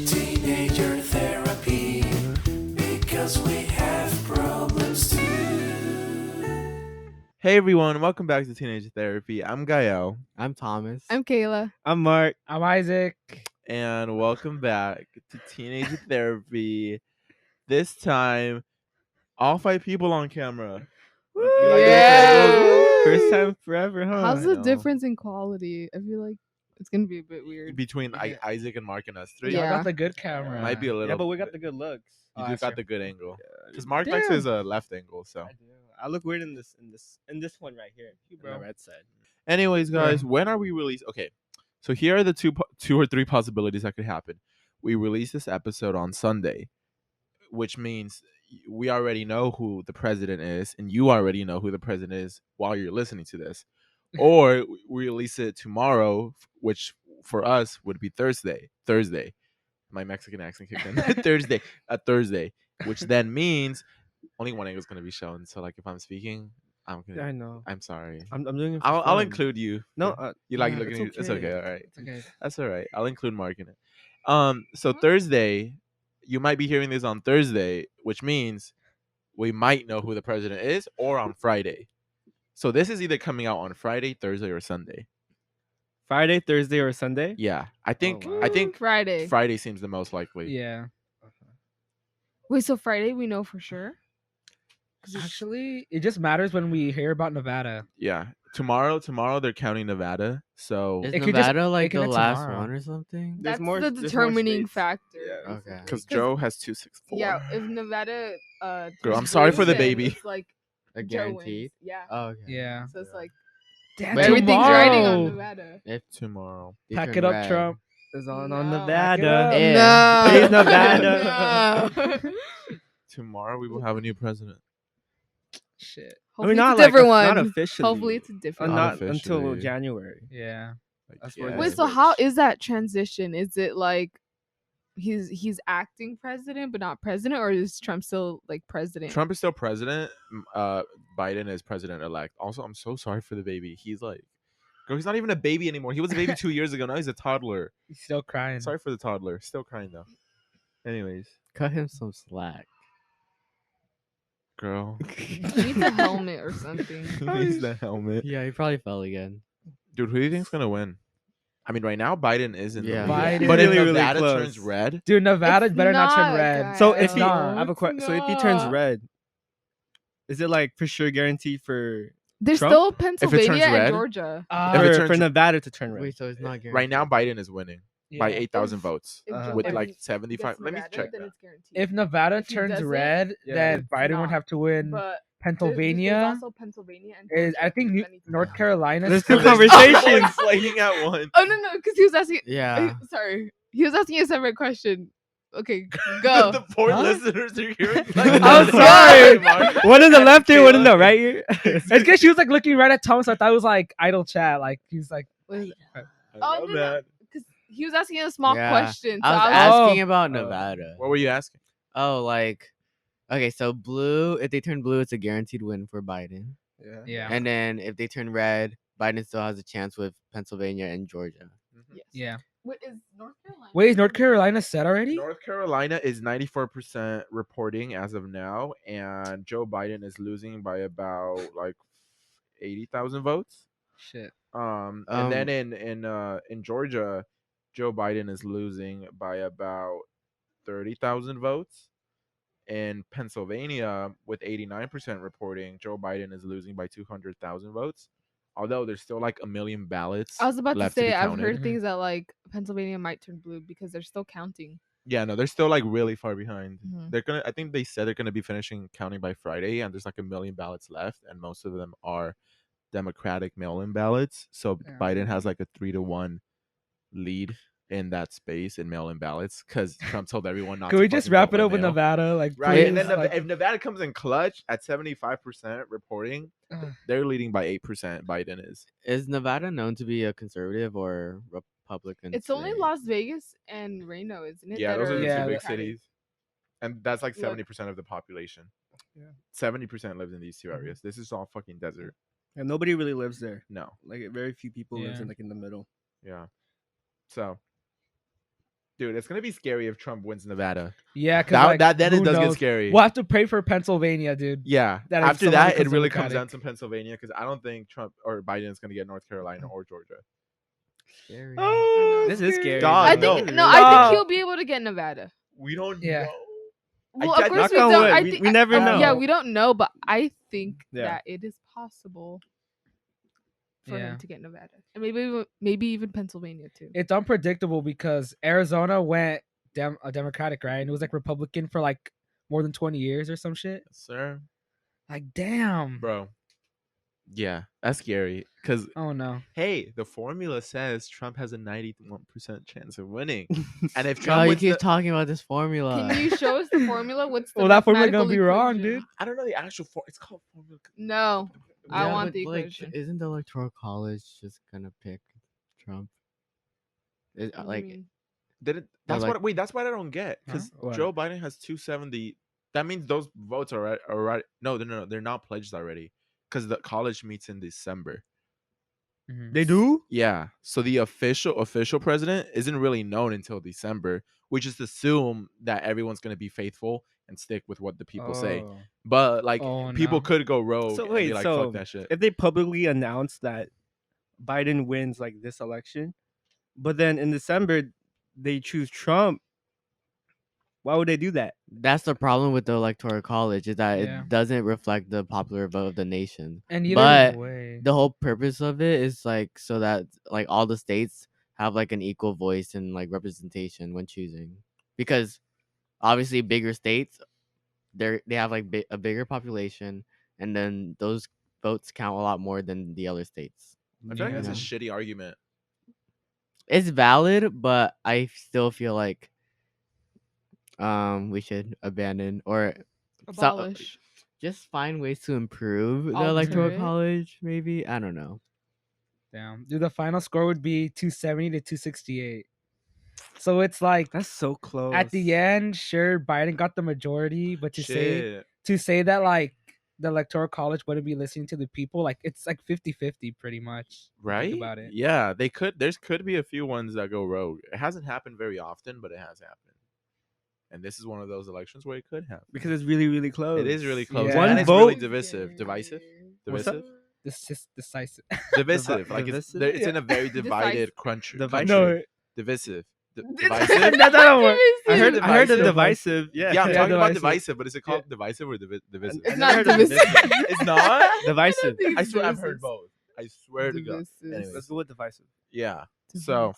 Teenager therapy, because we have problems too. Hey everyone, welcome back to Teenage Therapy. I'm Gael, I'm Thomas. I'm Kayla. I'm Mark. I'm Isaac. and welcome back to Teenage Therapy. This time, all 5 people on camera. Woo! You like Yeah. those angles? First time forever, huh? How's I the know. difference in quality? I feel like it's gonna be a bit weird. Between Yeah. Isaac and Mark and us 3. Yeah. I got the good camera. Might be a little. Yeah, but we got the good looks. You Oh, do that's got true. the good angle. Yeah, Because Mark likes Damn. his left angle. So, I do. I look weird in this one right here. bro. On the red side. anyways, guys, when are we released? Okay, so here are the two or three possibilities that could happen. We release this episode on Sunday, which means we already know who the president is, and you already know who the president is while you're listening to this. Or we release it tomorrow, which for us would be Thursday. My Mexican accent kicked in. Thursday, which then means only one angle is going to be shown. So, like, if I'm speaking, Yeah, I know. I'm sorry. I'm doing it. For I'll fun. include you. No, You like nah, looking? It's okay. All right. It's okay. That's all right. I'll include Mark in it. So Thursday, you might be hearing this on Thursday, which means we might know who the president is, or on Friday. So this is either coming out on Friday, Thursday, or Sunday. Friday, Thursday, or Sunday. Yeah, I think wow. Friday. Friday seems the most likely. Yeah. Wait, so Friday we know for sure? Actually, it just matters when we hear about Nevada. Yeah. Tomorrow they're counting Nevada. So Is It could just- Nevada it like could the be last tomorrow. one or something? That's more- the there's more determining states. factor. Yeah. Okay. because 'Cause- Joe has 264. Yeah, if Nevada Girl, I'm turns sorry for the blue, then baby. It's like A Joe wins. guaranteed. Yeah. Oh, okay. Yeah. So it's like Damn, Wait, everything's riding on tomorrow. Nevada. If Tomorrow. they Pack turn it up, red. Trump. Is on No. Nevada. Pack it up. Please, Nevada. No. Tomorrow we will have a new president. Shit. Hopefully not it's a different like, one. not officially. Hopefully it's a different Not one. Not until officially. January. Yeah. Like, That's where yeah. Wait, so how is that transition? Is it like he's acting president but not president, or is Trump still like president? Trump is still president. Biden is president elect. Also, I'm so sorry for the baby. He's like, girl, he's not even a baby anymore. He was a baby 2 years ago. Now he's a toddler. He's still crying. Sorry for the toddler. Still crying though. Anyways, Cut him some slack. girl. He needs a helmet or something. He needs the helmet. Yeah, he probably fell again. Dude, who do you think's gonna win? I mean, right now Biden is in Yeah. the lead. Biden But if really, really Nevada close. turns red, Dude, Nevada It's better not turn not, red. guys. So I if he, don't I know. have a It's question. So if he turns not. red, is it like for sure guaranteed for There's Trump? still it turns Pennsylvania and red? Georgia. If it for turns- Nevada to turn red? Wait, so it's not guaranteed. right now Biden is winning by Yeah. 8,000 If- votes If Uh-huh. Joe with Biden like gets 75. Let me Nevada, check then that. it's guaranteed. If Nevada If he turns doesn't, red, Yeah. then it's Biden would not. have to win But Pennsylvania. There's also Pennsylvania and Is Georgia, I think if anything. North Carolina. There's still two is- conversations. Explaining at once. Oh no, because he was asking. Yeah. Sorry, he was asking a separate question. Okay, go. The poor Huh? listeners are hearing. I'm sorry. One in the left ear, one in the right ear. It's because she was like looking right at Thomas. So I thought it was like idle chat. Like he's like, What is it? I Oh, love no, that. Because he was asking a small Yeah. question. So I was I was asking Oh. about Nevada. What were you asking? Oh, like, okay, so blue. If they turn blue, it's a guaranteed win for Biden. Yeah. yeah, And then if they turn red, Biden still has a chance with Pennsylvania and Georgia. yes. yeah. Wait, is North Carolina? Wait, is North Carolina set already? North Carolina is 94% reporting as of now, and Joe Biden is losing by about like 80,000 votes. Shit. And then in Georgia, Joe Biden is losing by about 30,000 votes. In Pennsylvania, with 89% reporting, Joe Biden is losing by 200,000 votes. Although there's still like a million ballots. I was about to left be say I've counted. heard Mhm. things that like Pennsylvania might turn blue because they're still counting. Yeah, no, they're still like really far behind. Mhm. They're gonna. I think they said they're gonna be finishing counting by Friday, and there's like a million ballots left, and most of them are Democratic mail-in ballots. So Yeah. Biden has like a 3-1 lead in that space in mail-in ballots because Trump told everyone not. Can to we just fucking wrap vote it by up with mail. Nevada? Like, Right, and please, then like- if Nevada comes in clutch at 75% reporting, Ugh. they're leading by 8%. Biden is. Is Nevada known to be a conservative or Republican? It's only state? Las Vegas and Reno, isn't it? Yeah, that those are the Yeah, two big Democratic? cities, and that's like Look. 70% of the population. Yeah. 70% lives in these two areas. This is all fucking desert. And nobody really lives there. No. Like very few people lives Yeah. in like in the middle. Yeah. So Dude, it's gonna be scary if Trump wins Nevada. Yeah, because Then it does get scary. We'll have to pray for Pennsylvania, dude. Yeah. That After someone that, it becomes really comes down Democratic. to Pennsylvania because I don't think Trump or Biden is gonna get North Carolina or Georgia. Scary. Oh, I this know. is scary. Dog, I no. think I Oh. think he'll be able to get Nevada. We don't Yeah. know. Well, I of course knock we on don't. wood, I we- think we never Yeah, know. we don't know, but I think Yeah. that it is possible for Yeah. him to get Nevada, and maybe even Pennsylvania too. It's unpredictable because Arizona went Democratic, right? And it was like Republican for like more than 20 years or some shit. Yes, sir. Like, damn. Bro. Yeah, that's scary. Because Oh no. hey, the formula says Trump has a 91% chance of winning. And if Oh, Trump you wins keep the, talking about this formula. Can you show us the formula? What's the Well, that formula gonna mathematical be wrong, equation? dude. I don't know the actual it's called formula. No, I Yeah, want but, the like, equation. isn't the Electoral College just gonna pick Trump? What do you Like, mean? That's like- what wait, that's what I don't get. Because Huh? What? Joe Biden has 270. That means those votes are already no, they're not pledged already. Because the college meets in December. Mhm. They do? Yeah. So the official president isn't really known until December. We just assume that everyone's gonna be faithful and stick with what the people say. Oh. But like Oh, people no. could go rogue So and wait, be like, so fuck that shit. if they publicly announce that Biden wins like this election, but then in December they choose Trump, why would they do that? that's the problem with the Electoral College is that Yeah. it doesn't reflect the popular vote of the nation. And either But way. the whole purpose of it is like so that like all the states have like an equal voice and like representation when choosing, because obviously bigger states they have like a bigger population, and then those votes count a lot more than the other states. I feel like that's a Yeah. shitty argument. It's valid, but I still feel like we should abandon or Abolish. just find ways to improve the Electoral Alter it. College. Maybe, I don't know. Damn. Dude, the final score would be 270 to 268. So it's like That's so close. at the end, sure, Biden got the majority, but Shit. to say that like the Electoral College wouldn't be listening to the people, like it's like 50-50 pretty much. if you Right? Think about it. Yeah, they could. There could be a few ones that go rogue. It hasn't happened very often, but it has happened. And this is one of those elections where it could happen. because it's really, really close. It is really close. Yeah. And One it's really vote- divisive. Divisive? What's up? Divisive? This is decisive. Divisive. Like it's divisive? it's in a very divided country. No, Divisive. That's Divisive? not a word. I heard the Divisive. divisive. Yeah, Yeah, I'm Yeah, talking about divisive. divisive, but is it called divisive or divisive? It's I not never heard of divisive. It's not? divisive. I swear I've heard both. I swear to God. Anyways. Let's go with divisive. Yeah. So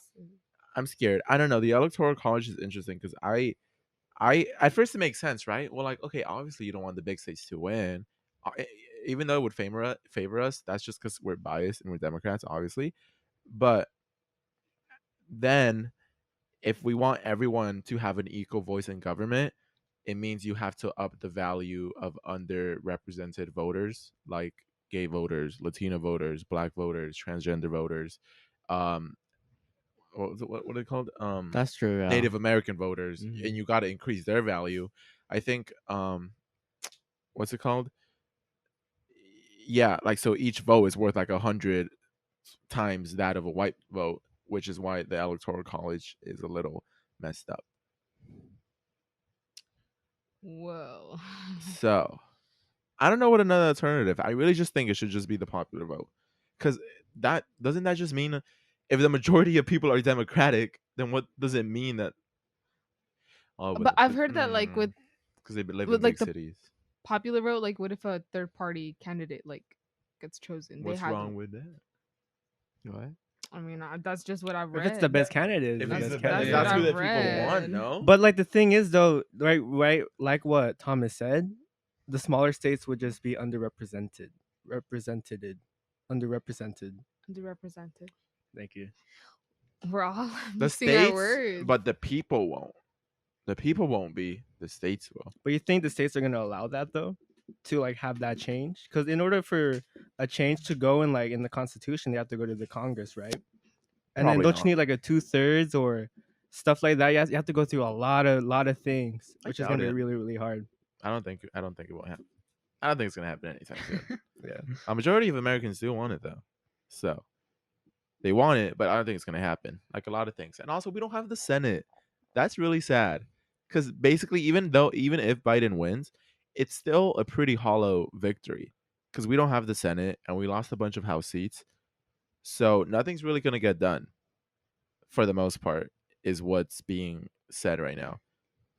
I'm scared. I don't know. The Electoral College is interesting because I at first it makes sense, right? Well, like, okay, obviously you don't want the big states to win, even though it would favor us. That's just because we're biased and we're Democrats, obviously. But then, if we want everyone to have an equal voice in government, it means you have to up the value of underrepresented voters, like gay voters, Latino voters, Black voters, transgender voters. What are they called? That's true. Yeah. Native American voters, Mhm. and you got to increase their value. I think what's it called? Yeah, like so each vote is worth like 100 times that of a white vote, which is why the Electoral College is a little messed up. Whoa. So I don't know what another alternative. I really just think it should just be the popular vote, because that doesn't that just mean if the majority of people are Democratic, then what does it mean that? Oh, But I've heard that like with because they live with, in like, big the cities. popular vote, like what if a third party candidate like gets chosen? What's they have wrong with that? What? I mean, that's just what I've read. If it's the best candidate, If it's he's the the best best, candidate. that's who the I've people want. read. No, But like the thing is though, right, like what Thomas said, the smaller states would just be underrepresented. Underrepresented. Thank you. We're all the missing our states, words. but the people won't. The people won't be. The states will. But you think the states are gonna allow that though, to like have that change? Because in order for a change to go in like in the Constitution, they have to go to the Congress, right? And Probably then don't not. you need like a 2/3 or stuff like that? You have to go through a lot of things, I which is doubt gonna be it. really, really hard. I don't think it won't happen. I don't think it's gonna happen anytime soon. Yeah. A majority of Americans do want it though, so they want it, but I don't think it's gonna happen. Like a lot of things, and also we don't have the Senate. That's really sad. Because basically, even if Biden wins, it's still a pretty hollow victory. Because we don't have the Senate and we lost a bunch of House seats. So nothing's really gonna get done for the most part, is what's being said right now.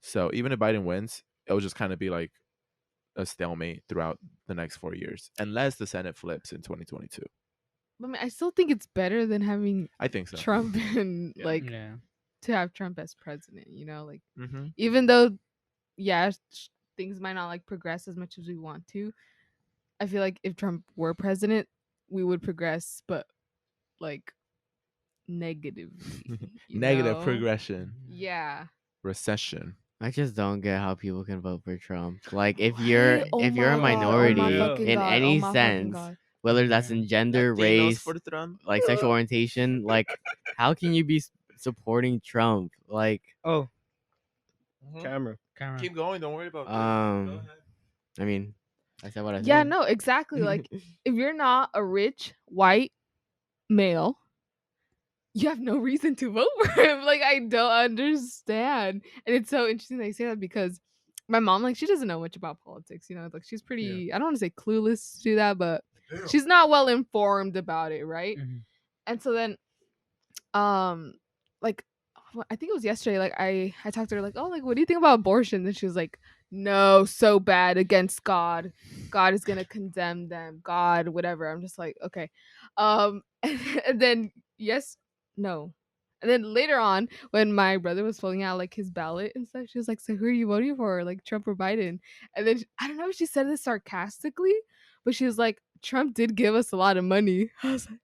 So even if Biden wins, it'll just kind of be like a stalemate throughout the next 4 years, unless the Senate flips in 2022. I mean, I still think it's better than having I think so. Trump and Yeah. like Yeah. to have Trump as president. You know, like Mm-hmm. even though, yeah, things might not like progress as much as we want to. I feel like if Trump were president, we would progress, but like negatively. you Negative know? progression, Yeah. recession. I just don't get how people can vote for Trump. Like if you're Right? Oh if you're a my God, minority oh my fucking in God, any oh my fucking sense, God. whether that's in gender, Latinos race, for Trump. like sexual orientation, like how can you be supporting Trump? Like Oh, Mhm. camera. Camera. Keep going. Don't worry about I mean, I said what I said. Yeah, no, exactly. Like if you're not a rich white male, you have no reason to vote for him. Like I don't understand. And it's so interesting that you say that because my mom, like, she doesn't know much about politics, you know, like she's pretty I don't want to say clueless to that, but she's not well informed about it, right? Mhm. And so then like I think it was yesterday, like I talked to her like, oh, like what do you think about abortion? And she was like, no, so bad, against God. God is gonna condemn them. God, whatever. I'm just like, okay. And then no. And then later on, when my brother was filling out like his ballot and stuff, she was like, so who are you voting for? Like Trump or Biden? And then I don't know if she said this sarcastically, but she was like, Trump did give us a lot of money. I was like,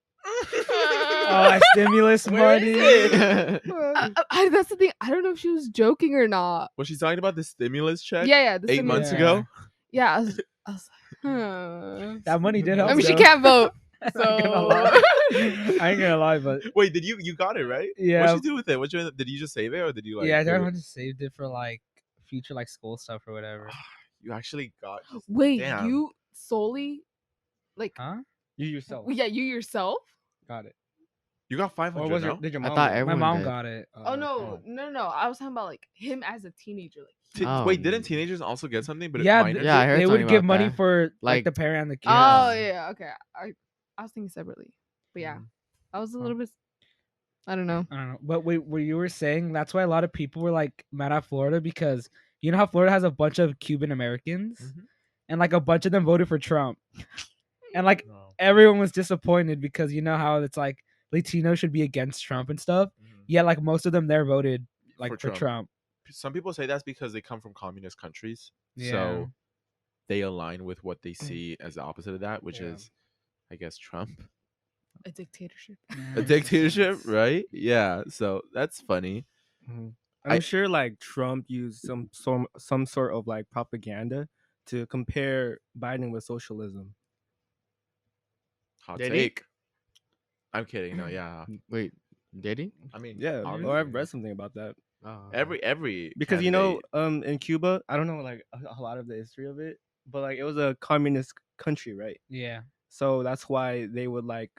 Oh, stimulus Where is money. that's the thing. I don't know if she was joking or not. Was she talking about the stimulus check? Yeah, the 8 months stimulus- ago. Yeah, I was like, huh. That money did help. I mean, she though. can't vote. I'm not gonna So lie. I ain't gonna lie, but Wait, did you got it right? Yeah. What'd you do with it? Did you just save it or did you like? yeah, I give it- just saved it for like future like school stuff or whatever. You actually got. wait, Damn. you solely like Huh? You yourself yeah, you yourself? got it. You got Or 500 was now? did your I mom? thought get it? everyone My mom did. got it. Oh no, no. I was talking about like him as a teenager. Like Wait, Oh. didn't teenagers also get something? But Yeah, minors? Yeah, I heard they something would give about money that. for like Like- the parent and the kid. oh yeah, okay. I was thinking separately, but yeah, Mhm. I was a little bit. I don't know. I don't know. But wait, what you were saying, that's why a lot of people were like mad at Florida because you know how Florida has a bunch of Cuban Americans Mhm. and like a bunch of them voted for Trump. And like No. everyone was disappointed because you know how it's like Latino should be against Trump and stuff. Mhm. Yeah, like most of them there voted like For for Trump. Trump. Some people say that's because they come from communist countries, Yeah. so they align with what they see as the opposite of that, which Yeah. is, I guess, Trump. A dictatorship. A dictatorship, right? Yeah. So that's funny. I'm I- sure like Trump used some sort of like propaganda to compare Biden with socialism. Hot Did he? take. I'm kidding. No, yeah. Wait, did he? I mean, Yeah, obviously. or I've read something about that. Oh, every Because you know, candidate- in Cuba, I don't know like a lot of the history of it, but like it was a communist country, right? Yeah. So that's why they would like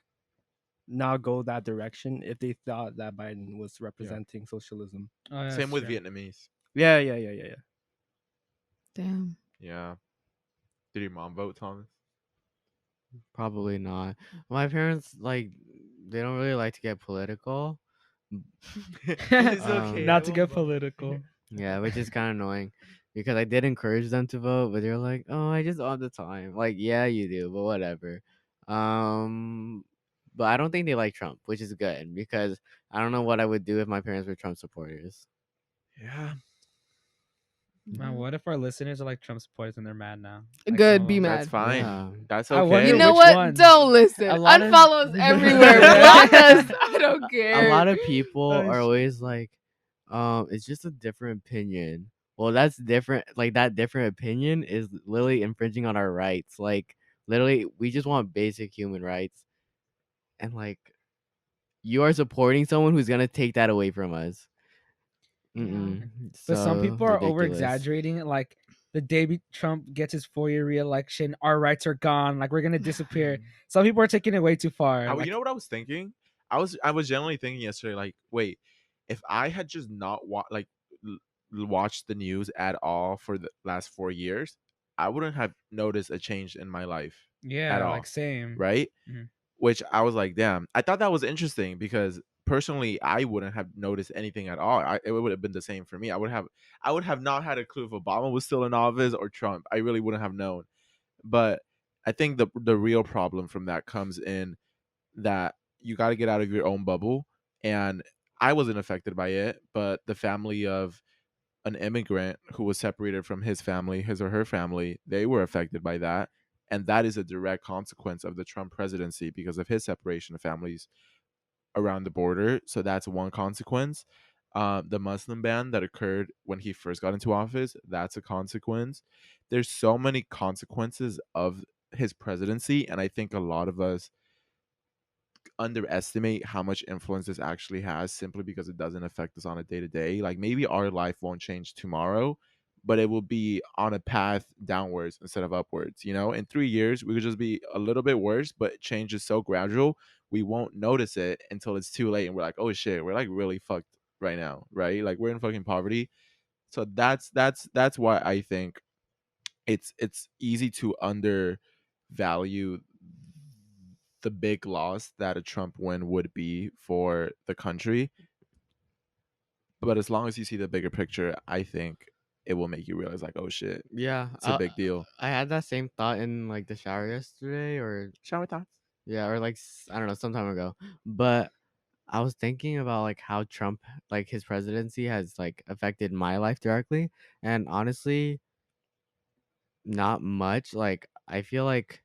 not go that direction if they thought that Biden was representing socialism. Oh, yeah, same that's with true. Vietnamese. Yeah. Damn. Yeah. Did your mom vote, Thomas? probably not. My parents like they don't really like to get political. It's okay, Not I to get won't vote. political. Yeah, which is kind of annoying because I did encourage them to vote, but they're like, "Oh, I just all the time." Like, yeah, you do, but whatever. But I don't think they like Trump, which is good because I don't know what I would do if my parents were Trump supporters. Yeah. Man, what if our listeners are like Trump supporters and they're mad now? Good, some be of them. mad. That's fine. Yeah. That's I okay. wonder You know which what? ones? Don't listen. A lot of- Unfollow us everywhere. Yeah. Block us. I don't care. A lot of people Oh, are shit. always like, it's just a different opinion. Well, that's different. Like that different opinion is literally infringing on our rights. Like literally, we just want basic human rights, and like you are supporting someone who's gonna take that away from us. Mm-mm. But some So people are over ridiculous. exaggerating it. Like the day Trump gets his 4-year re-election, our rights are gone. Like we're gonna disappear. Some people are taking it way too far. Like, You know what I was thinking? I was generally thinking yesterday, like, wait, if I had just not like watched the news at all for the last 4 years, I wouldn't have noticed a change in my life at Yeah, all, like same. right? Mhm. Which I was like, damn. I thought that was interesting because personally, I wouldn't have noticed anything at all. It would have been the same for me. I would have not had a clue if Obama was still in office or Trump. I really wouldn't have known. But I think the real problem from that comes in that you got to get out of your own bubble. And I wasn't affected by it, but the family of an immigrant who was separated from his family, his or her family, they were affected by that. And that is a direct consequence of the Trump presidency because of his separation of families around the border. So that's one consequence. The Muslim ban that occurred when he first got into office, that's a consequence. There's so many consequences of his presidency. And I think a lot of us underestimate how much influence this actually has simply because it doesn't affect us on a day to day. Like maybe our life won't change tomorrow, but it will be on a path downwards instead of upwards. You know, in 3 years, we could just be a little bit worse, but change is so gradual, we won't notice it until it's too late. And we're like, oh shit, we're like really fucked right now, right? Like we're in fucking poverty. So that's why I think it's easy to undervalue the big loss that a Trump win would be for the country. But as long as you see the bigger picture, I think it will make you realize like, oh shit, Yeah, it's a big deal. I had that same thought in like the shower yesterday, or Shower thoughts. yeah, or like I don't know, some time ago. But I was thinking about like how Trump, like his presidency, has like affected my life directly, and honestly, not much. Like I feel like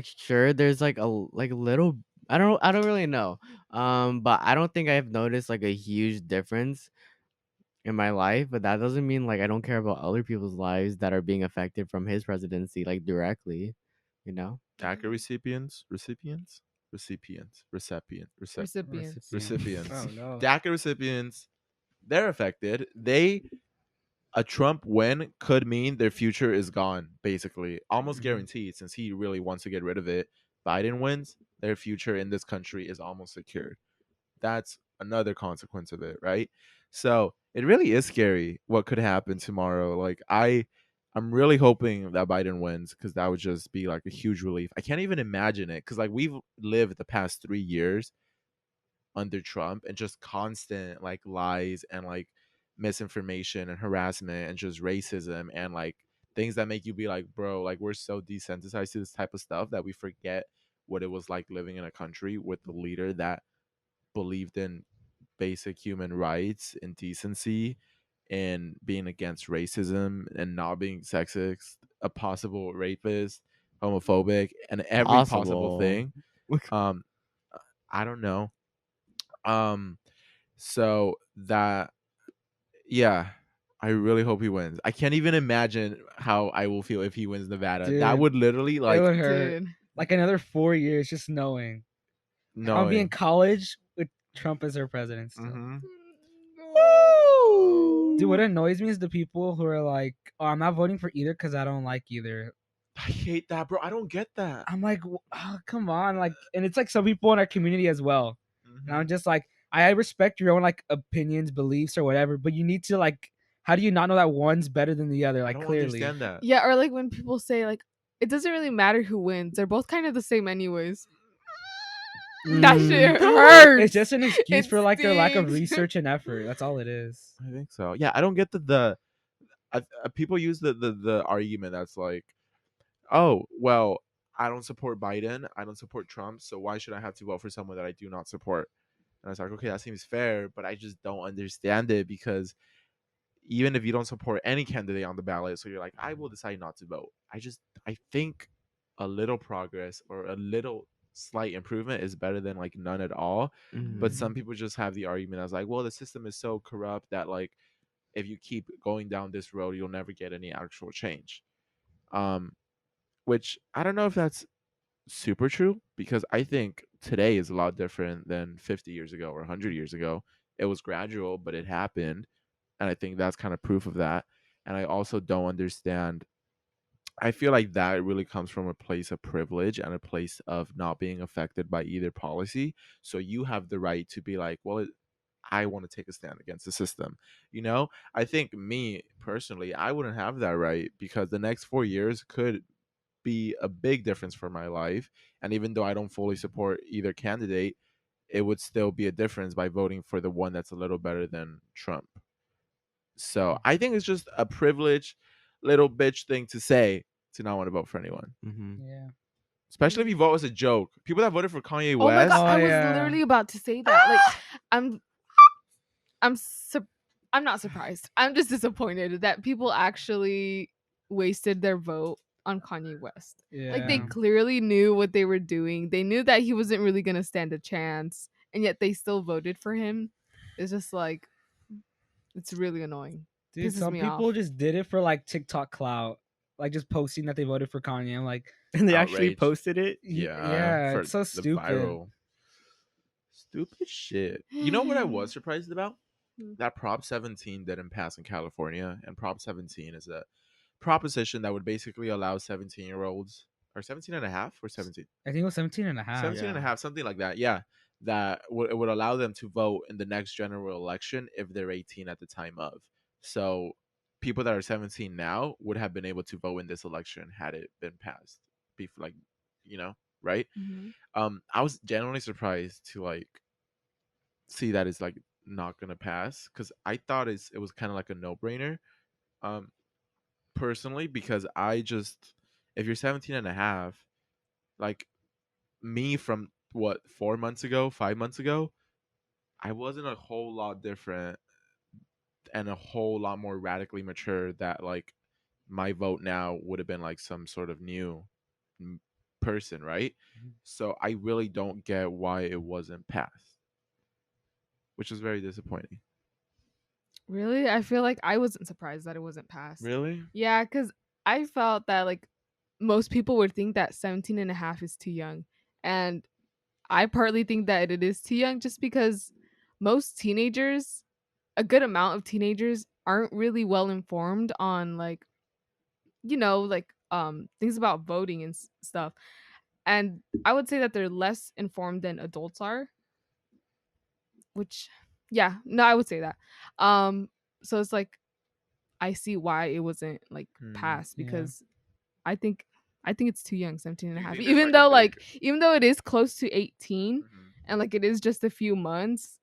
sure, there's like like a little. I don't really know. But I don't think I've noticed like a huge difference in my life, but that doesn't mean like I don't care about other people's lives that are being affected from his presidency, like directly, you know? DACA recipients. Recipients. Recipients. Oh no. DACA recipients, they're affected. A Trump win could mean their future is gone, basically, almost Mhm. guaranteed, since he really wants to get rid of it. Biden wins, their future in this country is almost secured. That's another consequence of it, right? So it really is scary what could happen tomorrow. Like I'm really hoping that Biden wins because that would just be like a huge relief. I can't even imagine it because like we've lived the past 3 years under Trump and just constant like lies and like misinformation and harassment and just racism and like things that make you be like, bro, like we're so desensitized to this type of stuff that we forget what it was like living in a country with a leader that believed in basic human rights and decency and being against racism and not being sexist, a possible rapist, homophobic, and every possible Possible. thing. Um, I don't know. Um, so that yeah, I really hope he wins. I can't even imagine how I will feel if he wins Nevada. That Dude, would literally It like would hurt. Dude. Like another 4 years just knowing. I'll be in knowing. college with Trump as our president still. Mm-hmm. Dude, what annoys me is the people who are like, "Oh, I'm not voting for either because I don't like either." I hate that, bro. I don't get that. I'm like, oh, come on, like, and it's like some people in our community as well. And I'm just like, I respect your own like opinions, beliefs, or whatever, but you need to like, how do you not know that one's better than the other? I Like, don't clearly, understand that. Yeah, or like when people say like it doesn't really matter who wins. They're both kind of the same anyways. That shit hurts. It's just an excuse It for like their lack of stings. research and effort. That's all it is. I think so. Yeah, I don't get people use the argument that's like, oh, well, I don't support Biden, I don't support Trump, so why should I have to vote for someone that I do not support? And I was like, okay, that seems fair, but I just don't understand it because even if you don't support any candidate on the ballot, so you're like, I will decide not to vote. I think a little progress or a little slight improvement is better than like none at all. But some people just have the argument as like, well, the system is so corrupt that like if you keep going down this road, you'll never get any actual change. Which I don't know if that's super true because I think today is a lot different than 50 years ago or 100 years ago. It was gradual, but it happened. And I think that's kind of proof of that. And I also don't understand. I feel like that really comes from a place of privilege and a place of not being affected by either policy. So you have the right to be like, well, I want to take a stand against the system. You know, I think me personally, I wouldn't have that right because the next 4 years could be a big difference for my life. And even though I don't fully support either candidate, it would still be a difference by voting for the one that's a little better than Trump. So I think it's just a privileged little bitch thing to say to not want to vote for anyone, Mm-hmm. Yeah. especially if you vote as a joke. People that voted for Kanye Oh my West, god, Oh, I was yeah. literally about to say that. Like, I'm, I'm, sur- I'm not surprised. I'm just disappointed that people actually wasted their vote on Kanye West. Yeah. Like, they clearly knew what they were doing. They knew that he wasn't really gonna stand a chance, and yet they still voted for him. It's just like, it's really annoying. Dude, Pisses some me people off. just did it for like TikTok clout, like just posting that they voted for Kanye. I'm like, And they actually outrage. posted it. yeah, for it's so the stupid. viral stupid shit. You know what I was surprised about? Hmm. That Prop 17 didn't pass in California, and Prop 17 is a proposition that would basically allow 17-year-olds or 17 and a half or 17 I think it was 17 and a half. 17 and a half, something like that. Yeah, that it would allow them to vote in the next general election if they're 18 at the time of. So people that are 17 now would have been able to vote in this election had it been passed. Before, like, you know, right? Mhm. I was genuinely surprised to like see that it's like not gonna pass because I thought it was kind of like a no brainer. Um, personally, because I just if you're 17 and a half, like me from what 4 months ago, 5 months ago, I wasn't a whole lot different and a whole lot more radically mature that like my vote now would have been like some sort of new person, right? So I really don't get why it wasn't passed, which is very disappointing. Really? I feel like I wasn't surprised that it wasn't passed. Really? Yeah, because I felt that like most people would think that 17 and a half is too young. And I partly think that it is too young just because most teenagers, a good amount of teenagers, aren't really well informed on like, like things about voting and stuff. And I would say that they're less informed than adults are, which yeah, no, I would say that. So it's like I see why it wasn't like passed Yeah. because I think I think it's too young, 17 and a Do you half. think there's, Even like, a though big- even though it is close to 18 Mhm. and like it is just a few months,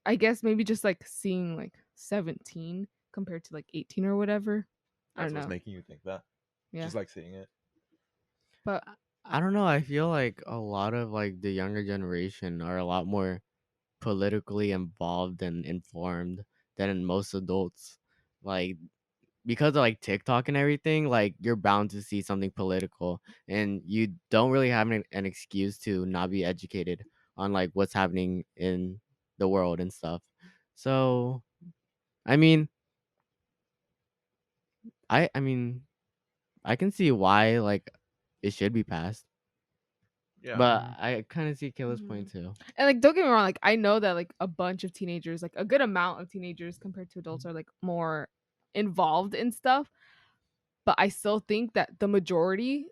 I guess maybe just like seeing like 17 compared to like 18 or whatever. I That's don't what's know. making you think that. Yeah. Just like seeing it. But I don't know. I feel like a lot of like the younger generation are a lot more politically involved and informed than most adults. Like because of like TikTok and everything, like you're bound to see something political, and you don't really have an excuse to not be educated on like what's happening in the world and stuff. So, I mean, I mean, I can see why like it should be passed, Yeah. but I kind of see Kayla's Mhm. point too. and like don't get me wrong, like I know that like a bunch of teenagers, like a good amount of teenagers compared to adults are like more involved in stuff, but I still think that the majority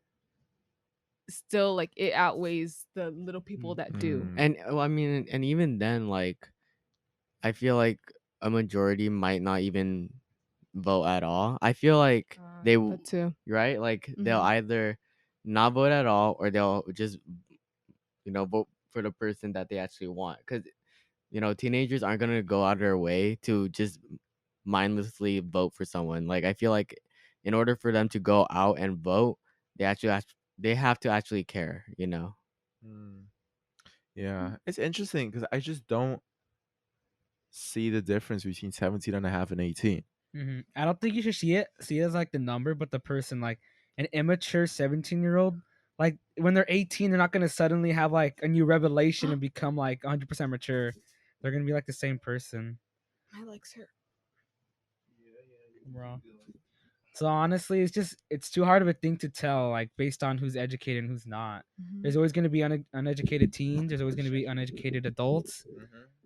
still like it outweighs the little people that do. Mm. And well, I mean, and even then, like I feel like a majority might not even vote at all. I feel like That too. right, like they'll Mhm. either not vote at all or they'll just vote for the person that they actually want. Because teenagers aren't gonna go out of their way to just mindlessly vote for someone. Like I feel like in order for them to go out and vote, they have to actually care. Mm. Yeah. It's interesting because I just don't see the difference between 17 and a half and 18. I don't think you should see it as like the number, but the person, like an immature 17-year-old. Like when they're 18, they're not gonna suddenly have like a new revelation and become like 100% mature. They're gonna be like the same person, I like her. bro. So honestly, it's too hard of a thing to tell, like based on who's educated and who's not. There's always gonna be uneducated teens. There's always gonna be uneducated adults,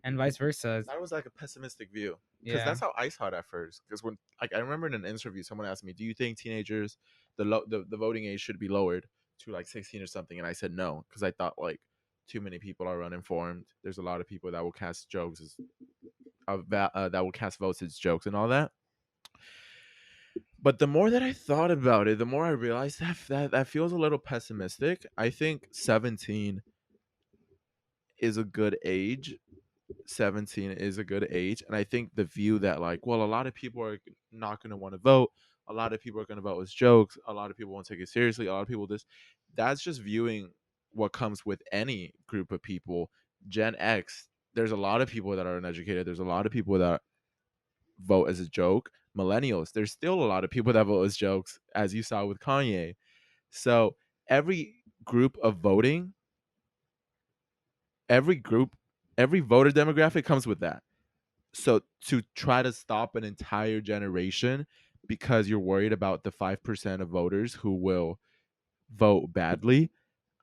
and vice versa. That was like a pessimistic view because Yeah. that's how I saw it at first. Because when like I remember in an interview, someone asked me, "Do you think teenagers the voting age should be lowered to like 16 or something?" And I said no because I thought like too many people are uninformed. There's a lot of people that will cast jokes as that will cast votes as jokes and all that. But the more that I thought about it, the more I realized that feels a little pessimistic. I think 17 is a good age. 17 is a good age, and I think the view that like, well, a lot of people are not going to want to vote, a lot of people are going to vote as jokes, a lot of people won't take it seriously, a lot of people that's just viewing what comes with any group of people. Gen X, there's a lot of people that are uneducated, there's a lot of people that vote as a joke. Millennials, there's still a lot of people that vote as jokes, as you saw with Kanye. So every group of voting, every voter demographic comes with that. So to try to stop an entire generation because you're worried about the 5% of voters who will vote badly,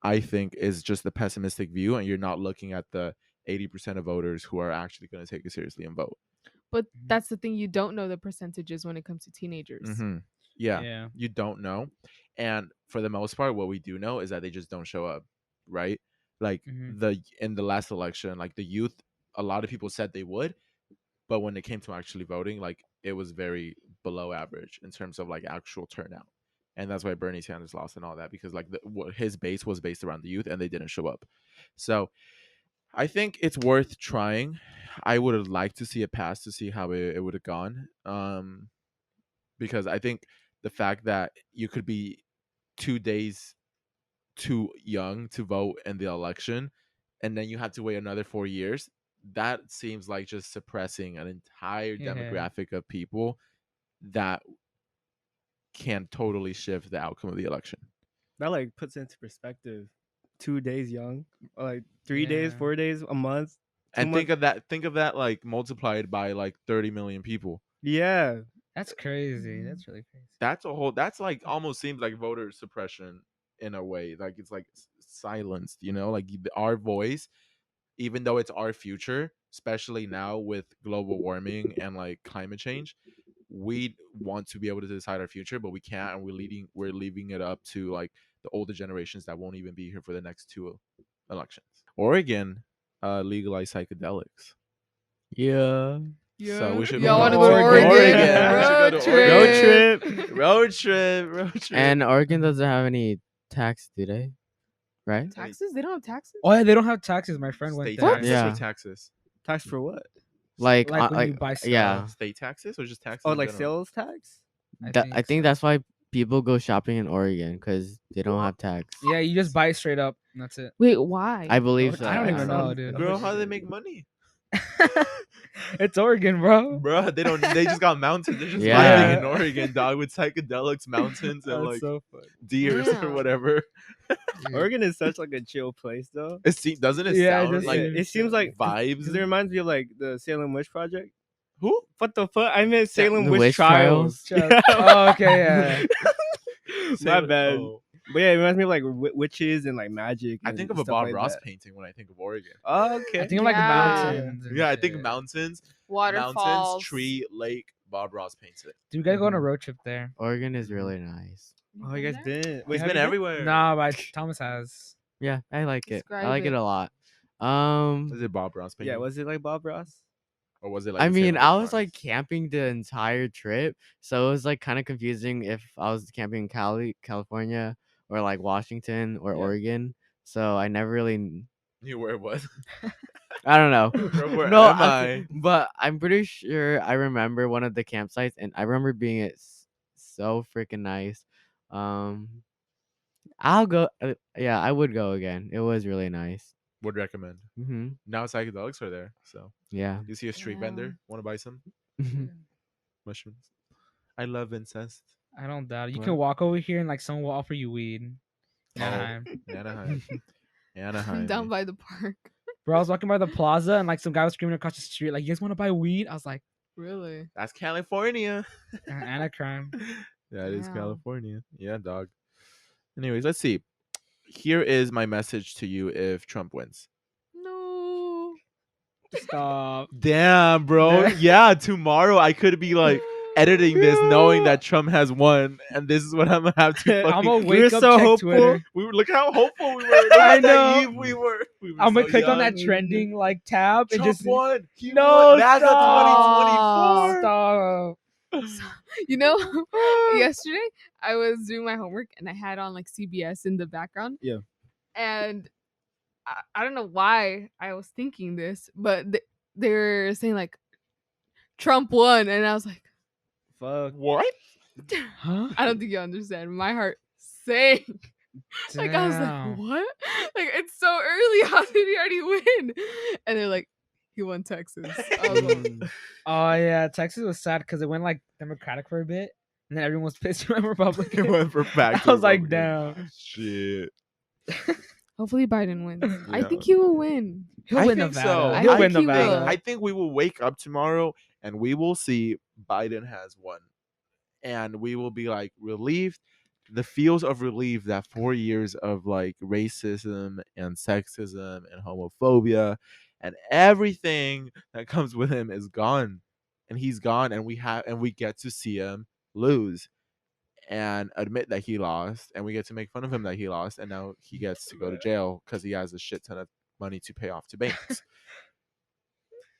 I think is just the pessimistic view, and you're not looking at the 80% of voters who are actually going to take it seriously and vote. But that's the thing, you don't know the percentages when it comes to teenagers. Mm-hmm. Yeah, Yeah. you don't know. And for the most part, what we do know is that they just don't show up, right? Like in the last election, like the youth, a lot of people said they would, but when it came to actually voting, like it was very below average in terms of like actual turnout. And that's why Bernie Sanders lost and all that, because like his base was based around the youth and they didn't show up. So I think it's worth trying. I would have liked to see it pass to see how it would have gone. Because I think the fact that you could be 2 days too young to vote in the election and then you have to wait another 4 years, that seems like just suppressing an entire demographic of people that can totally shift the outcome of the election. That like puts into perspective 2 days young, or like 3 days, Yeah. 4 days, a month. And 2 think of that like multiplied by like 30 million people. Yeah, That's crazy. That's really crazy. That's like almost seems like voter suppression in a way. Like it's like silenced, like our voice, even though it's our future, especially now with global warming and like climate change, we want to be able to decide our future, but we can't, and we're leaving it up to like the older generations that won't even be here for the next 2 elections. Oregon legalized psychedelics. Yeah. So we should Y'all go want to to go to Oregon. Oregon? We should go to Road Oregon. Road trip. And Oregon doesn't have any tax, do they? Right? Taxes? They don't have taxes? Oh yeah, they don't have taxes. My friend went State there. taxes Yeah. or taxes? tax for what? Like, Like when you buy stuff. yeah. State taxes or just taxes? Oh, in like general? sales tax? I think so. that's why people go shopping in Oregon, because they don't have tax. Yeah, you just buy it straight up. And that's it. Wait, why? I believe so. I don't even don't know, dude. Girl, how do they make money? It's Oregon, bro. Bro, they just got mountains. They're just Yeah. living in Oregon, dog, with psychedelics, mountains, and That's like so funny. deers Yeah. or whatever. Oregon is such like a chill place though. Doesn't it Yeah, it sound does like seem- It seems like vibes? because it reminds me of like the Salem Witch Project. Who? What the fuck? I meant Salem The Witch Witch Trials. Trials. Oh, okay, yeah. My Salem- bad. oh. But yeah, it reminds me of like witches and like magic. I and think of a stuff Bob like Ross that. painting when I think of Oregon. Oh, okay. I think of like Yeah. mountains. and Yeah, I think shit. mountains, Waterfalls. tree, lake. Bob Ross paints it. Dude, we gotta go on a Mhm. road trip there. Oregon is really nice. Oh, you guys didn't. He's have been you everywhere. Nah, but Thomas has. Yeah, I like it. I Describe like it it. a lot. Is it Bob Ross been? painting? Yeah, was it like Bob Ross? Or was it like I the mean, Salem I Witch was like Trials? camping the entire trip, so it was like kind of confusing if I was camping in California, or like Washington or Yeah. Oregon. So I never really, Knew where it was. I don't know. Bro, where No, am I? but I'm pretty sure I remember one of the campsites, and I remember being so freaking nice. I'll go. Yeah, I would go again. It was really nice. Would recommend. Hmm. Now psychedelics are there, so Yeah. you see a street vendor. Want to buy some mushrooms? I love incest. I don't doubt it. You What? can walk over here and like someone will offer you weed. Oh, Anaheim. Anaheim. Anaheim. Down by the park. Bro, I was walking by the plaza and like some guy was screaming across the street, like, "You guys want to buy weed?" I was like, Really? That's California. "Anacrime." That is Wow. California. Yeah, dog. Anyways, let's see. Here is my message to you if Trump wins. No. Stop. Damn, bro. Yeah, tomorrow I could be like, editing this knowing that Trump has won, and this is what I'm gonna have to I'm fucking. gonna You're wake up, so check hopeful. Twitter. We were look how hopeful we were. Look how I know. naive we were. We were I'm gonna so click on that young. trending like tab and Trump just won. He No, won. NASA stop. 2024. Stop. You know, yesterday I was doing my homework and I had on like CBS in the background. Yeah. And I don't know why I was thinking this, but they were saying like Trump won, and I was like, Fuck. What? Huh? I don't think you understand. My heart sank. Like I was Damn. like, what? Like it's so early. How did he already win? And they're like, he won Texas. I was like, Mm. Oh yeah, Texas was sad because it went like Democratic for a bit, and then everyone was pissed when It Republican. went for back. I was like, Republican. damn. Shit. hopefully Biden wins. I Yeah. think he will win. He'll I win think Nevada. so. He'll I win think he Nevada. will. I think we will wake up tomorrow and we will see Biden has won, and we will be like relieved. The feels of relief that 4 years of like racism and sexism and homophobia and everything that comes with him is gone, and he's gone, and we get to see him lose and admit that he lost, and we get to make fun of him that he lost, and now he gets to go to jail because he has a shit ton of money to pay off to banks.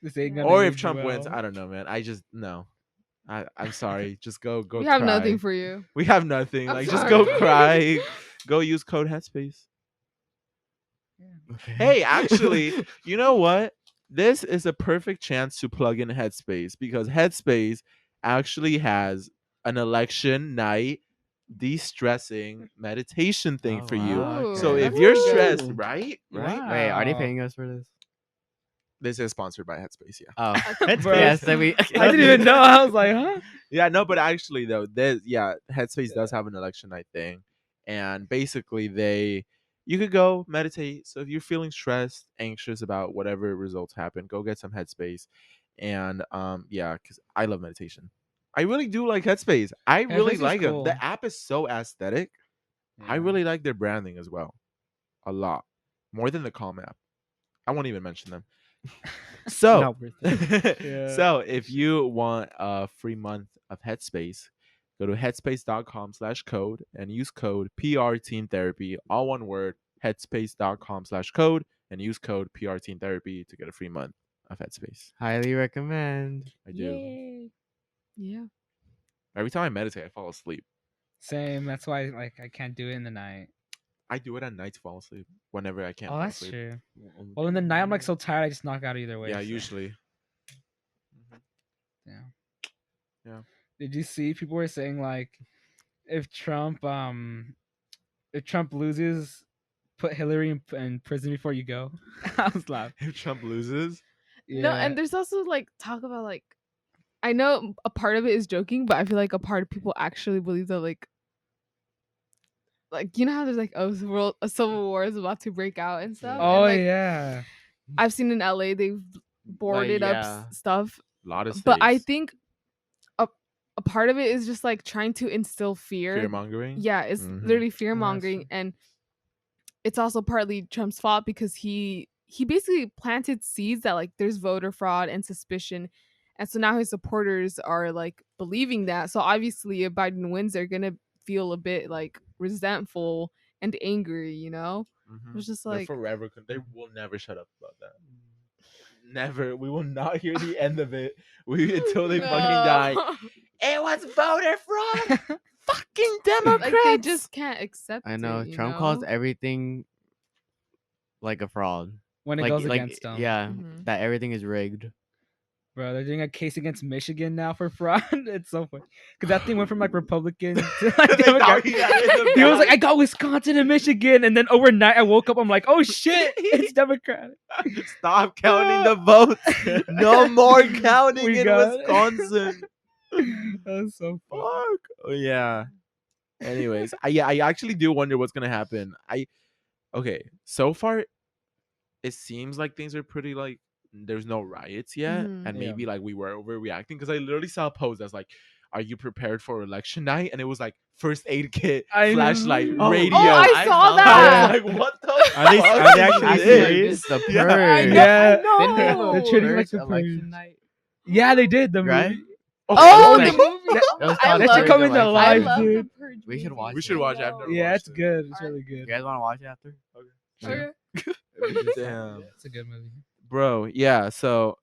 This ain't gonna Or if age Trump wins, well. I don't know, man. I just no. I'm sorry. Just go. We have cry. nothing for you. We have nothing. I'm Like just go sorry. cry. Go use code Headspace. Hey, actually, you know what? This is a perfect chance to plug in Headspace because Headspace actually has an election night de-stressing meditation thing Oh, for you. wow, So okay. if you're Ooh. stressed, right? Wait, are they Wow. paying us for this? This is sponsored by Headspace, yeah. Oh, Headspace. yes. Then we. I didn't even know. I was like, huh? Yeah, no, but actually though, Headspace does have an election night thing, and basically you could go meditate. So if you're feeling stressed, anxious about whatever results happen, go get some Headspace, and because I love meditation. I really do like Headspace. I really Headspace is like it. cool. The app is so aesthetic. I Yeah. really like their branding as well, a lot more than the Calm app. I won't even mention them. So, Not worth it. Yeah. so if you want a free month of Headspace, go to headspace.com/code and use code PRTeenTherapy, all one word, headspace.com/code, and use code PRTeenTherapy to get a free month of Headspace. Highly recommend. I do. Yeah. Every time I meditate, I fall asleep. Same. That's why like I can't do it in the night. I do it at night to fall asleep whenever I can't Oh, fall that's asleep. true. Well, in the night I'm like so tired I just knock out either way. Yeah, so. usually. Yeah. Yeah. Did you see people were saying like if Trump loses, put Hillary in prison before you go? I was laughing. If Trump loses, No, and there's also like talk about like I know a part of it is joking, but I feel like a part of people actually believe that like you know how there's like a civil war is about to break out and stuff. Yeah. And, Oh like, yeah. I've seen in LA they've boarded up yeah. stuff, a lot of states. but I think a part of it is just like trying to instill fear. fear-mongering. Yeah, it's Mhm. literally fear mongering, true. and it's also partly Trump's fault because he basically planted seeds that like there's voter fraud and suspicion, and so now his supporters are like believing that. So obviously, if Biden wins, they're gonna feel a bit like resentful and angry. You know, Mhm. it's just They're like forever. They will never shut up about that. Never. We will not hear the end of it. Until they fucking die. no. It was voter fraud. Fucking Democrats. Like they just can't accept. I know. it, you Trump calls know? everything like a fraud. When it like, goes like, against them. Yeah, Mhm. that everything is rigged. Bro, they're doing a case against Michigan now for fraud. It's so funny. Because that thing went from like Republican to like They Democrat. thought he had it in the He was like, bag. I got Wisconsin and Michigan. And then overnight I woke up, I'm like, oh shit, it's Democratic. Stop counting the votes. No more counting We in got it. Wisconsin. That's so funny. Fuck. Oh yeah. Anyways, I actually do wonder what's gonna happen. Okay, so far it seems like things are pretty like there's no riots yet, Mhm. and Yeah. maybe like we were overreacting because I literally saw a post that's like, "Are you prepared for election night?" And it was like first aid kit, I know. flashlight, Oh, radio. I saw I that. was like, "What the? Are they- fuck are they is actually this?" serious? The Yeah. purge. Yeah. No. Didn't they have a They're treating like purge the election purge. night? Yeah, they did the Right? movie. Oh, they- the movie. was I called That love- should come in the Purge of I live, Life. love dude. the Purge. We should movie. watch We should it. watch it. I've never Yeah, watched it's it. good. It's Alright. really good. You guys want to watch it after? Okay. Damn, It's a good movie. bro. Yeah. So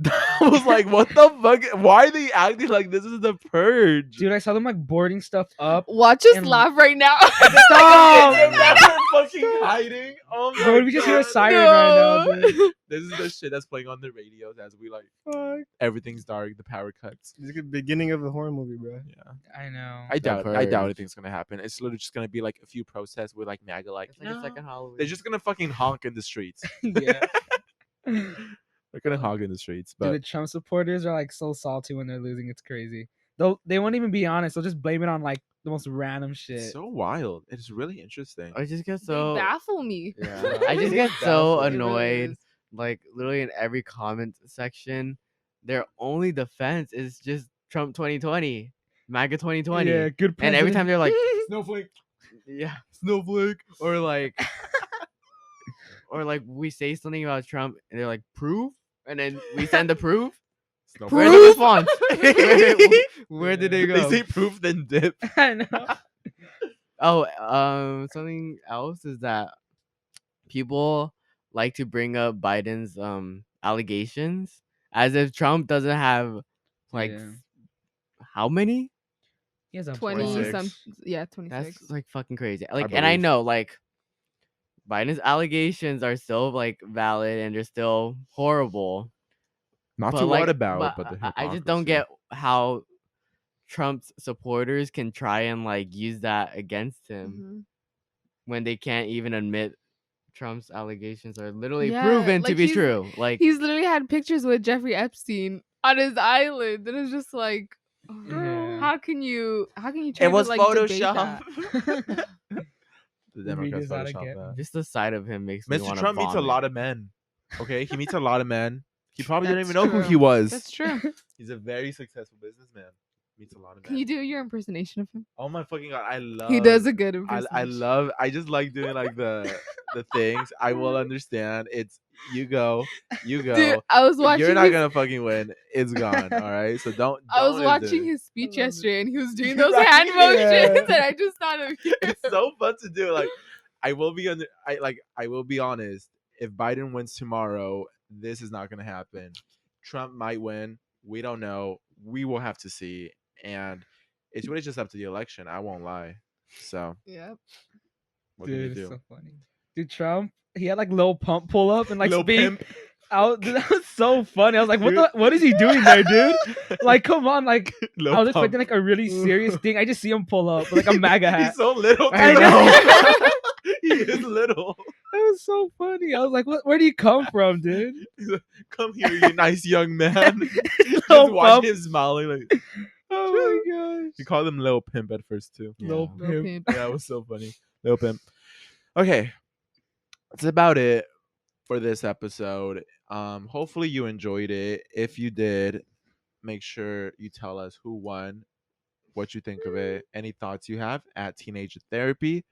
I was like, what the fuck? Why are they acting like this is the purge? Dude, I saw them like boarding stuff up. Watch us And- laugh right now. Stop! We're fucking hiding. Oh my Bro, we just hear a God. siren right now, dude. This is the shit that's playing on the radios as we like. Fuck. Everything's dark. The power cuts. This is the beginning of a horror movie, bro. Yeah. I know. I doubt Purge. anything's gonna happen. It's literally just gonna be like a few protests with like MAGA like. It's like a "No." second Halloween. They're just gonna fucking honk in the streets. Yeah. They're gonna honk in the streets. Dude, But the Trump supporters are like so salty when they're losing. It's crazy. They won't even be honest. They'll just blame it on like the most random shit. it's so wild. It's really interesting. I just get They so baffle me. yeah. I just get so It really annoyed. is. Like literally in every comment section, their only defense is just Trump 2020, MAGA 2020, Yeah, good. and every time president. they're like, Snowflake. yeah, snowflake, or like, or like we say something about Trump, and they're like, proof, and then we send the proof. Where are the response? Where did they go? They say proof then dip. I know. Oh, something else is that people like to bring up Biden's allegations as if Trump doesn't have like Yeah. how many? He has a 20 broad- 26. some. Yeah, 26. That's like fucking crazy. Like, and I believe. know like Biden's allegations are still like valid and they're still horrible. Not but, to like, what about, but the I just don't hypocrisy. get how Trump's supporters can try and like use that against him Mhm. when they can't even admit Trump's allegations are literally Yeah, proven to like, be he's- true. Like, He's literally had pictures with Jeffrey Epstein on his island, and it's just like, Yeah. how can you try to like debate that? The Read Democrats this out Photoshop again. that. just the sight of him makes me Mr. want Trump meets a vomit. lot of men. Okay, he meets a lot of men. He probably didn't That's even know who true. he was. That's true. He's a very successful businessman. Meets a lot of men. Can you do your impersonation of him? Oh my fucking god! I love. He does a good impersonation. I love. I just like doing like the things. I will understand. It's you go. Dude, I was watching. You're not his, gonna fucking win. It's gone. All right. So don't. I was don't watching do it. his speech love it. yesterday, and he was doing those Right, hand yeah. motions, and I just thought of you. It's so fun to do. Like, I will be I will be honest. If Biden wins tomorrow, this is not gonna happen. Trump might win. We don't know. We will have to see. And it's really just up to the election. I won't lie. So Yep. what can you Dude, do? it's so funny. Dude, Trump, he had like Lil Pump pull up and like Lil speak Pimp. out. Dude, that was so funny. I was like, Dude. what is he doing there, dude? Like, come on, like Lil I was Pump. expecting like a really serious thing. I just see him pull up with, like a MAGA hat. He's so little. I too. know. He is little. That was so funny. I was like, where do you come from, dude? He's like, come here, you nice young man. Just Lil watch Pump. him smiling. Like, Oh my gosh. you called him Lil Pimp at first too. Lil Yeah. Pimp. Pimp. Yeah, it was so funny. Lil Pimp. Okay, that's about it for this episode. Hopefully you enjoyed it. If you did, make sure you tell us who won, what you think of it, any thoughts you have at Teenager Therapy.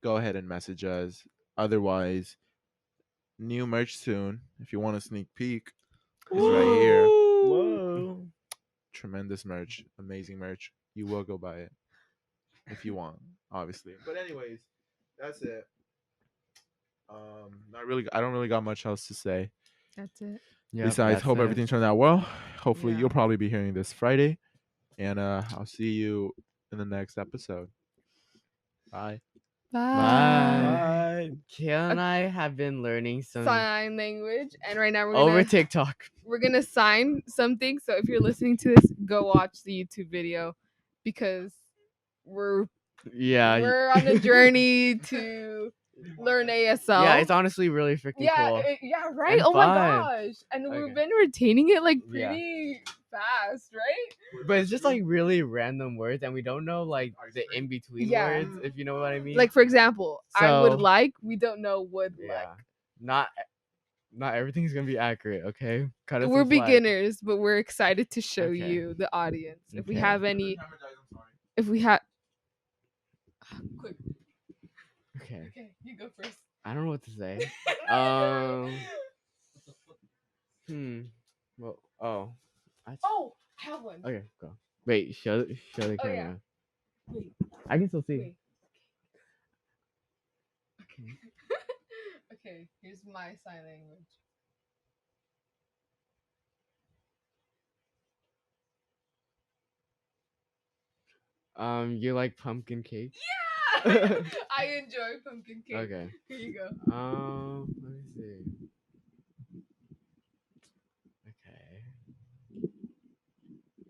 Go ahead and message us. Otherwise, new merch soon. If you want a sneak peek, it's right here. Whoa. Tremendous merch, amazing merch. You will go buy it if you want, obviously. But anyways, that's it. Not really. I don't really got much else to say. That's it. Yep, Besides, that's hope it. everything turned out well. Hopefully, Yeah. you'll probably be hearing this Friday, and I'll see you in the next episode. Bye. Bye. Bye. Kayla and I have been learning some Sign language, and right now we're over gonna TikTok. we're gonna sign something. So if you're listening to this, go watch the YouTube video because we're Yeah. we're on a journey to learn ASL. Yeah, it's honestly really freaking cool. Yeah, right. And Oh my fun. gosh, and Okay. we've been retaining it like Yeah. pretty fast, right? But it's just like really random words, and we don't know like the in between Yeah. words, if you know what I mean. Like for example, I So- would like. We don't know would yeah, not everything's gonna be accurate. Okay, cut us like. We're some slack. beginners, but we're excited to show Okay. you the audience. If we Okay. have any, if we have, quick. Okay, Okay, you go first. I don't know what to say. Well, oh, Oh, I have one. okay, go. Wait, show the Oh, yeah. camera. Wait. I can still see. Wait. Okay. Okay. Here's my sign language. You like pumpkin cake? Yeah. I enjoy pumpkin cake. Okay. Here you go. Let me see. Okay.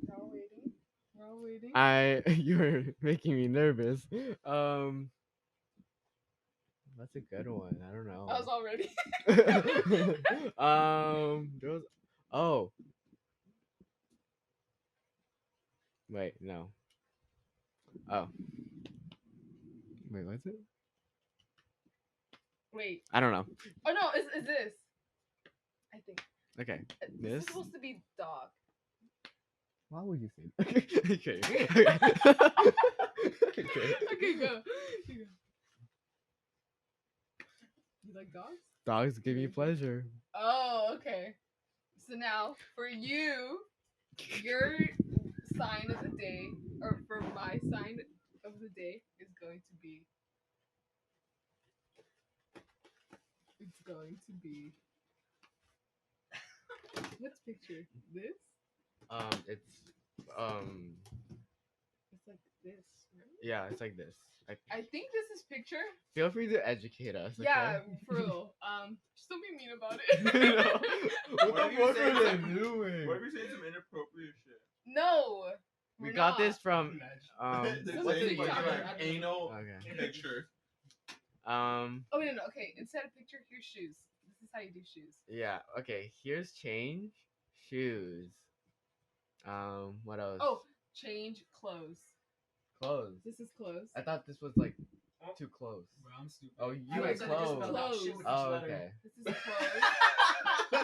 We're all waiting. We're all waiting. You're making me nervous. That's a good one. I don't know. I was all ready. There was. Oh. Wait, no. Oh. Wait, what's it? Wait. I don't know. Oh no, is this? I think. Okay. This This? is supposed to be dog. Why would you say that? Okay. Okay. Okay, go. You go. You like dogs? Dogs give me pleasure. Oh, okay. So now for you, your sign of the day, or for my sign of the day, is going to be. It's going to be. What's picture? This? It's It's like this, right? yeah, it's like this. I think this is picture. Feel free to educate us. Okay? Yeah, for real. Just don't be mean about it. What if you say they some- doing? What if you say some inappropriate shit? No. We we're got not. this from This what's is it like TikTok? an anal Okay. picture. Oh no. Okay. Instead of picture, here's shoes. This is how you do shoes. Yeah, okay. Here's change, shoes. What else? Oh, change clothes. Clothes. This is clothes. I thought this was like too close. Bro, I'm stupid. Oh, I you like could've just spelled clothes. out shit with each Oh, letter. okay. This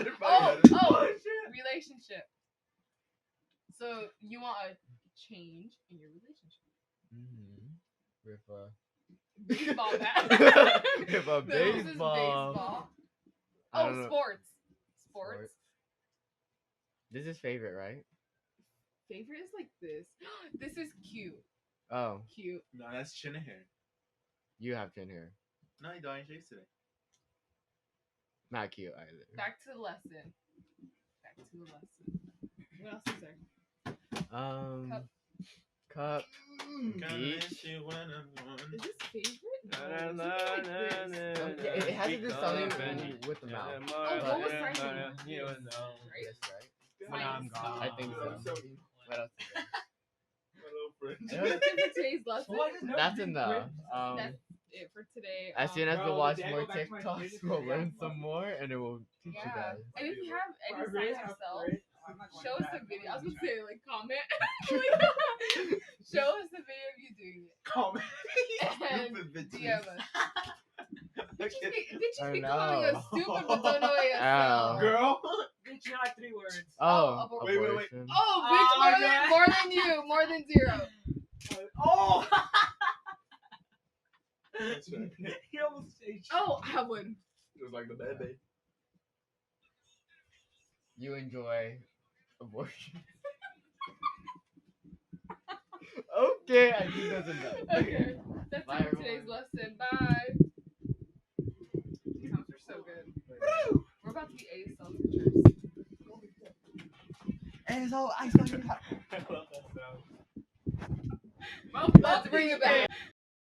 is clothes. Oh, Oh, relationship. So you want a change in your relationship. With Baseball bat. With a No, this is baseball. baseball. I Oh, don't know. sports. Sports. This is favorite, right? Favorite is like this. This is cute. Oh, Cute. No, that's chin hair. you have chin hair. No, you don't. I shaved today. Not cute either. Back to the lesson. Back to the lesson. What else is there? Cup. Gonna Beach. miss you when I'm gone. Is this favorite? Na, No, na, it's na, like this. na, Yeah, it has to do something with the mouth. Oh, what was But- freshman? You Right? know. Yes, right? When I'm gone. I think so. What else? Is there? Hello, friend. That's it for today's lesson. That's enough. That's it for today. As soon as we Bro, watch did I more go back to my TikToks, physics we'll and learn math some more, and it will teach you Yeah. guys. And if you have any signs yourself, show us the video. I was gonna say like comment. Show us the video of you doing it. Comment. And Stupid bitches. DM us. Bitches I be calling us know. stupid but don't know Ow. ASL. Girl. Bitch, you like 3 words. Oh, Wait, wait, wait. abortion. Oh, bitch, Oh, more than you, more than 0. Oh! That's right. He almost said shit. Oh, I have one. It was like the bad day. You enjoy abortion. Okay, I think that's enough. Okay, that's Bye, it for today's everyone. lesson. Bye. These sounds are so good. We're about to be ASL teachers. And so I saw you. Well, let's bring it back.